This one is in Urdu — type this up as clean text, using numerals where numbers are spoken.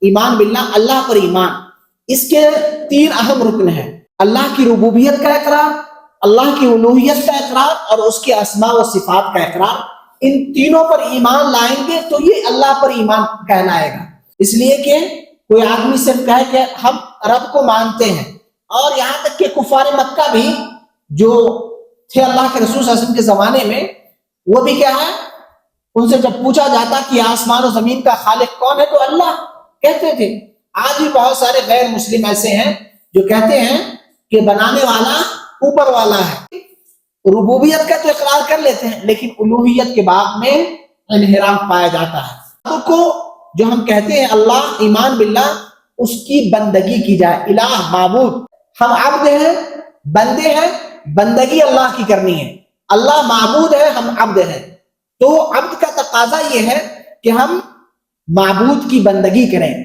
ایمان باللہ اللہ پر ایمان، اس کے 3 اہم رکن ہیں: اللہ کی ربوبیت کا اقرار، اللہ کی الوہیت کا اقرار اور اس کے اسماء و صفات کا اقرار۔ ان تینوں پر ایمان لائیں گے تو یہ اللہ پر ایمان کہلائے گا۔ اس لیے کہ کوئی آدمی صرف کہے کہ ہم رب کو مانتے ہیں، اور یہاں تک کہ کفار مکہ بھی جو تھے اللہ کے رسول صلی اللہ علیہ وسلم کے زمانے میں، وہ بھی کیا ہے، ان سے جب پوچھا جاتا کہ آسمان و زمین کا خالق کون ہے تو اللہ کہتے تھے۔ آج بھی بہت سارے غیر مسلم ایسے ہیں جو کہتے ہیں کہ بنانے والا اوپر والا ہے، ربوبیت کا تو اقرار کر لیتے ہیں لیکن الوہیت کے باب میں انحراف پایا جاتا ہے۔ تو کو جو ہم کہتے ہیں اللہ، ایمان باللہ، اس کی بندگی کی جائے، الہ، معبود۔ ہم عبد ہیں، بندے ہیں، بندگی اللہ کی کرنی ہے۔ اللہ معبود ہے، ہم عبد ہیں، تو عبد کا تقاضا یہ ہے کہ ہم معبود کی بندگی کریں۔